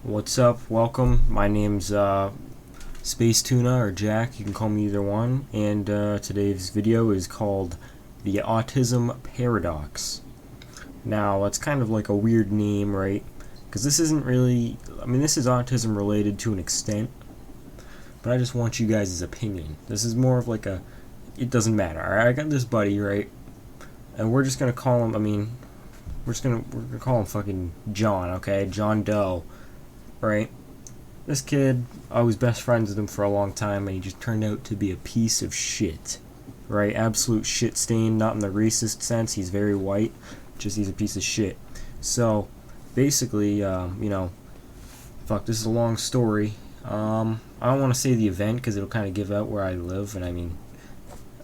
What's up? Welcome. My name's Space Tuna or Jack. You can call me either one. And today's video is called the Autism Paradox. Now, that's kind of like a weird name, right? Because this isn't really. This is autism related to an extent, but I just want you guys' opinion. This is more of like a. It doesn't matter. Alright, I got this buddy, right? And we're just gonna call him. We're gonna call him fucking John, okay? John Doe. Right? This kid, I was best friends with him for a long time, and he just turned out to be a piece of shit. Right? Absolute shit stain, not in the racist sense. He's very white, just he's a piece of shit. So, basically, fuck, this is a long story. I don't want to say the event because it'll kind of give out where I live, and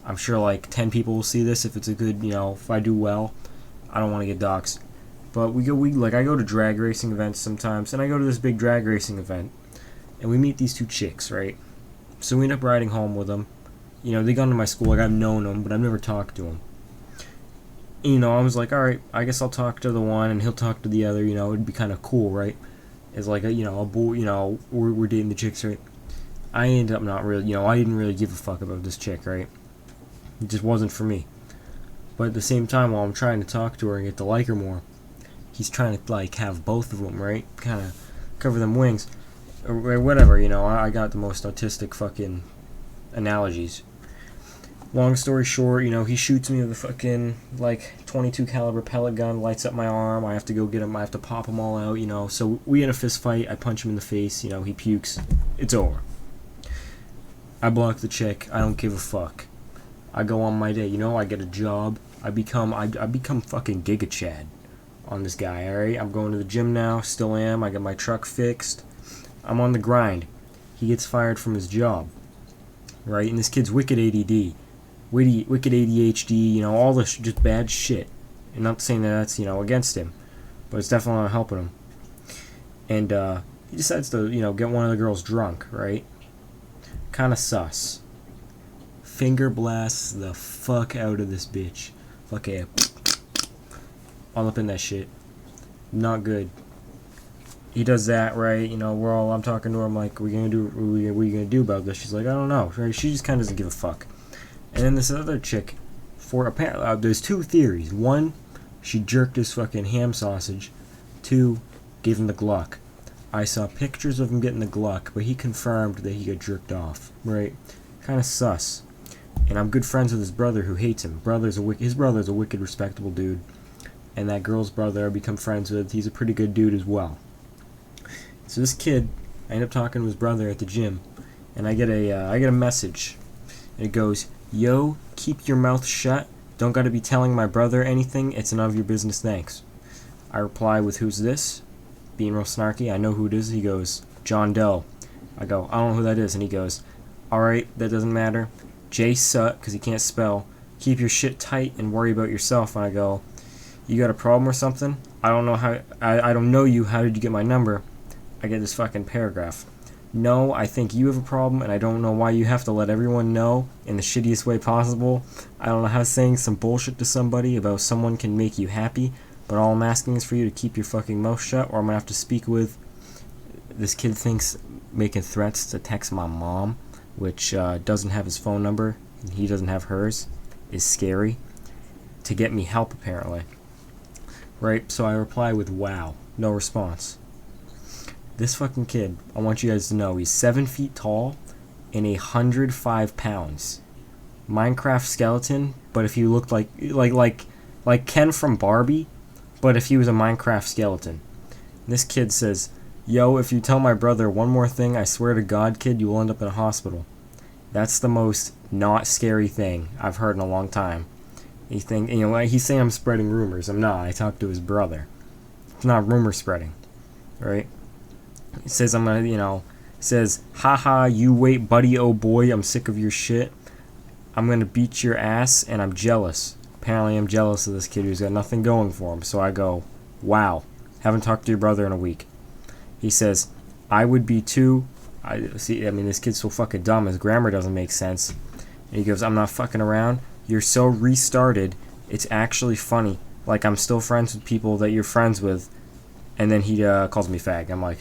I'm sure like 10 people will see this if it's a good, if I do well. I don't want to get doxxed. But I go to drag racing events sometimes, and I go to this big drag racing event, and we meet these two chicks, right? So we end up riding home with them. They gone to my school, like I've known them, but I've never talked to them. I was like, alright, I guess I'll talk to the one, and he'll talk to the other, it'd be kind of cool, right? It's like, a boy, we're dating the chicks, right? I ended up not really, I didn't really give a fuck about this chick, right? It just wasn't for me. But at the same time, while I'm trying to talk to her and get to like her more, he's trying to like have both of them, right? Kind of cover them wings, or whatever. I got the most autistic fucking analogies. Long story short, he shoots me with a fucking like 22 caliber pellet gun, lights up my arm. I have to go get him. I have to pop them all out. So we in a fist fight. I punch him in the face. He pukes. It's over. I block the chick. I don't give a fuck. I go on my day. I get a job. I become fucking Giga Chad on this guy, alright? I'm going to the gym now, still am. I got my truck fixed. I'm on the grind. He gets fired from his job, right? And this kid's wicked ADD, wicked ADHD, all this just bad shit. And not saying that that's, against him, but it's definitely not helping him. And he decides to, get one of the girls drunk, right? Kind of sus. Finger blasts the fuck out of this bitch. Fuck yeah. All up in that shit. Not good. He does that, right? I'm talking to her. I'm like, what are you gonna do about this? She's like, I don't know. Right? She just kind of doesn't give a fuck. And then this other chick, there's two theories. One, she jerked his fucking ham sausage. Two, gave him the Gluck. I saw pictures of him getting the Gluck, but he confirmed that he got jerked off. Right? Kind of sus. And I'm good friends with his brother who hates him. His brother's a wicked, respectable dude. And that girl's brother I become friends with, he's a pretty good dude as well. So this kid, I end up talking to his brother at the gym, and I get a message, and it goes, "Yo, keep your mouth shut. Don't gotta be telling my brother anything. It's none of your business. Thanks." I reply with, "Who's this?" Being real snarky. I know who it is. He goes, "John Doe." I go, "I don't know who that is," and he goes, "Alright, that doesn't matter. J Sut, because he can't spell. Keep your shit tight and worry about yourself." And I go, "You got a problem or something? I don't know how. I don't know you. How did you get my number?" I get this fucking paragraph. "No, I think you have a problem, and I don't know why you have to let everyone know in the shittiest way possible. I don't know how saying some bullshit to somebody about someone can make you happy, but all I'm asking is for you to keep your fucking mouth shut, or I'm gonna have to speak with." This kid thinks making threats to text my mom, which doesn't have his phone number, and he doesn't have hers, is scary. To get me help, apparently. Right, so I reply with "wow," no response. This fucking kid, I want you guys to know, he's 7 feet tall and 105 pounds. Minecraft skeleton, but if he looked like Ken from Barbie, but if he was a Minecraft skeleton. This kid says, "Yo, if you tell my brother one more thing, I swear to God, kid, you will end up in a hospital." That's the most not scary thing I've heard in a long time. He's saying I'm spreading rumors. I'm not. I talked to his brother. It's not rumor spreading, right? He says I'm gonna, says, "Haha, you wait, buddy, oh boy, I'm sick of your shit. I'm gonna beat your ass, and I'm jealous." Apparently, I'm jealous of this kid who's got nothing going for him. So I go, "Wow, haven't talked to your brother in a week." He says, "I would be too." This kid's so fucking dumb. His grammar doesn't make sense. And he goes, "I'm not fucking around. You're so restarted, it's actually funny. Like I'm still friends with people that you're friends with." And then he calls me fag. I'm like,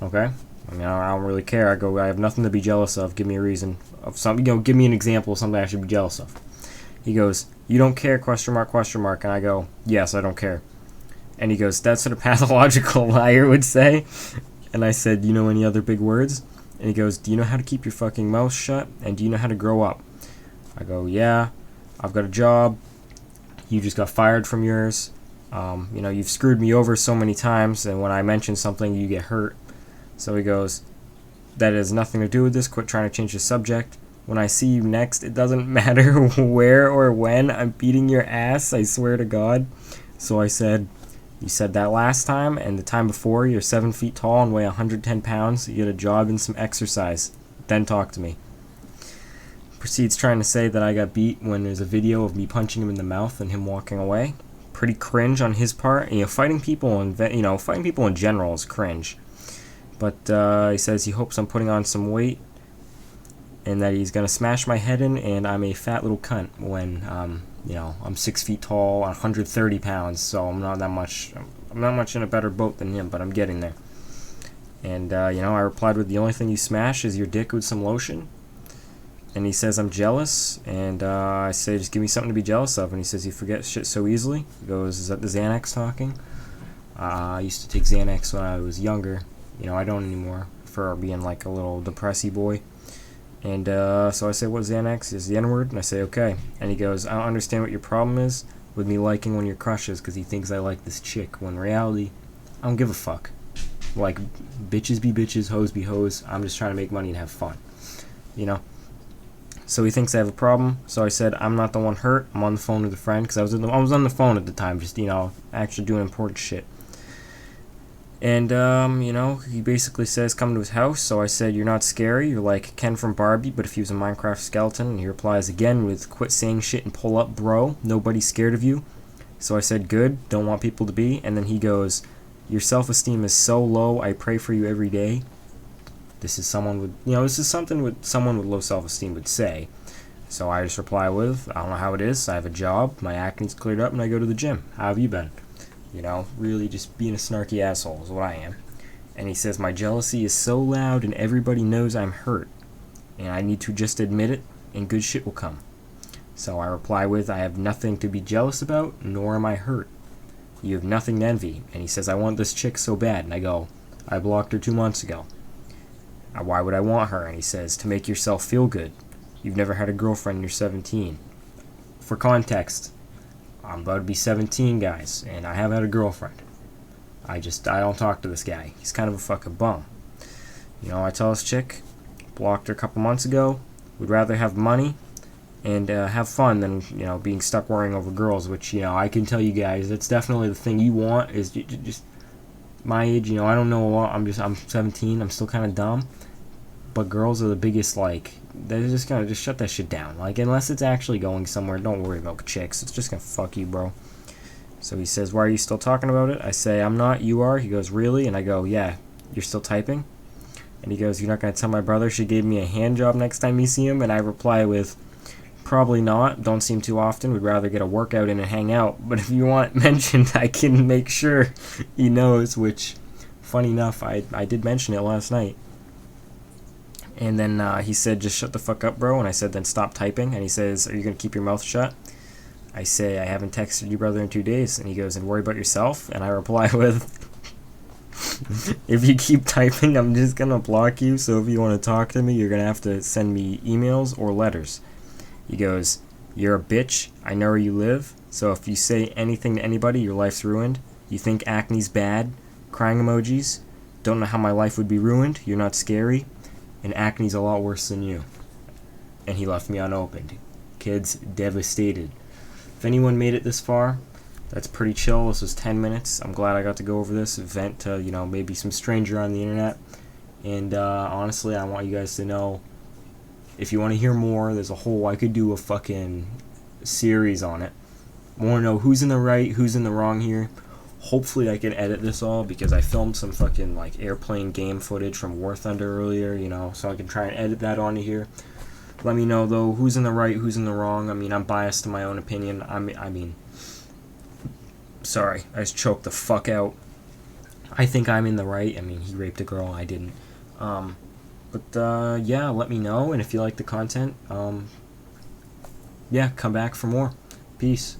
Okay? I mean, I don't really care. I go, I have nothing to be jealous of. Give me a reason of something. Give me an example of something I should be jealous of. He goes, you don't care, question mark, question mark. And I go, yes, I don't care. And he goes, that's what a pathological liar would say. And I said, you know any other big words? And he goes, do you know how to keep your fucking mouth shut? And do you know how to grow up? I go, yeah, I've got a job. You just got fired from yours. You've screwed me over so many times, and when I mention something, you get hurt. So he goes, that has nothing to do with this. Quit trying to change the subject. When I see you next, it doesn't matter where or when. I'm beating your ass, I swear to God. So I said, you said that last time, and the time before, you're 7 feet tall and weigh 110 pounds. You get a job and some exercise. Then talk to me. Proceeds trying to say that I got beat when there's a video of me punching him in the mouth and him walking away. Pretty cringe on his part. Fighting people in general is cringe. But he says he hopes I'm putting on some weight and that he's gonna smash my head in, and I'm a fat little cunt when I'm 6 feet tall, 130 pounds, so I'm not much in a better boat than him, but I'm getting there. And I replied with, the only thing you smash is your dick with some lotion. And he says I'm jealous, and I say, just give me something to be jealous of. And he says, you forget shit so easily. He goes, is that the Xanax talking? I used to take Xanax when I was younger. I don't anymore, for being like a little depressy boy. And so I say, what Xanax is? The N-word? And I say, okay. And he goes, I don't understand what your problem is with me liking one of your crushes, because he thinks I like this chick, when in reality, I don't give a fuck. Like, bitches be bitches, hoes be hoes. I'm just trying to make money and have fun. So he thinks I have a problem. So I said, I'm not the one hurt. I'm on the phone with a friend, because I was on the phone at the time, just actually doing important shit. And he basically says come to his house. So I said, you're not scary. You're like Ken from Barbie, but if he was a Minecraft skeleton. And he replies again with, quit saying shit and pull up, bro. Nobody's scared of you. So I said, good. Don't want people to be. And then he goes, your self-esteem is so low. I pray for you every day. This is something someone with low self-esteem would say. So I just reply with, I don't know how it is. I have a job, my acne's cleared up, and I go to the gym. How have you been? Really just being a snarky asshole is what I am. And he says, my jealousy is so loud and everybody knows I'm hurt. And I need to just admit it, and good shit will come. So I reply with, I have nothing to be jealous about, nor am I hurt. You have nothing to envy. And he says, I want this chick so bad. And I go, I blocked her 2 months ago. Why would I want her? And he says, to make yourself feel good. You've never had a girlfriend and you're 17. For context, I'm about to be 17, guys, and I have had a girlfriend. I don't talk to this guy. He's kind of a fucking bum. I tell this chick, blocked her a couple months ago, would rather have money and have fun than, being stuck worrying over girls, which, I can tell you guys, that's definitely the thing you want, is just my age, I don't know a lot. I'm 17. I'm still kind of dumb. But girls are the biggest, they're just gonna just shut that shit down. Unless it's actually going somewhere, don't worry about chicks. It's just gonna fuck you, bro. So he says, why are you still talking about it? I say, I'm not, you are. He goes, really? And I go, yeah, you're still typing? And he goes, you're not gonna tell my brother she gave me a hand job next time you see him? And I reply with, probably not. Don't see him too often. Would rather get a workout in and hang out. But if you want mentioned, I can make sure he knows, which, funny enough, I did mention it last night. And then he said, just shut the fuck up, bro. And I said, then stop typing. And he says, are you going to keep your mouth shut? I say, I haven't texted you, brother, in 2 days. And he goes, and worry about yourself? And I reply with, if you keep typing, I'm just going to block you. So if you want to talk to me, you're going to have to send me emails or letters. He goes, you're a bitch. I know where you live. So if you say anything to anybody, your life's ruined. You think acne's bad? Crying emojis. Don't know how my life would be ruined. You're not scary. And acne's a lot worse than you. And he left me unopened. Kids devastated. If anyone made it this far, that's pretty chill. This was 10 minutes. I'm glad I got to go over this, vent to, maybe some stranger on the internet. And honestly, I want you guys to know, if you want to hear more, I could do a fucking series on it. I want to know who's in the right, who's in the wrong here. Hopefully I can edit this all, because I filmed some fucking airplane game footage from War Thunder earlier, so I can try and edit that onto here. Let me know though who's in the right, who's in the wrong. I'm biased to my own opinion. Sorry, I just choked the fuck out. I think I'm in the right. I mean, he raped a girl, I didn't. But yeah, let me know, and if you like the content, yeah, come back for more. Peace.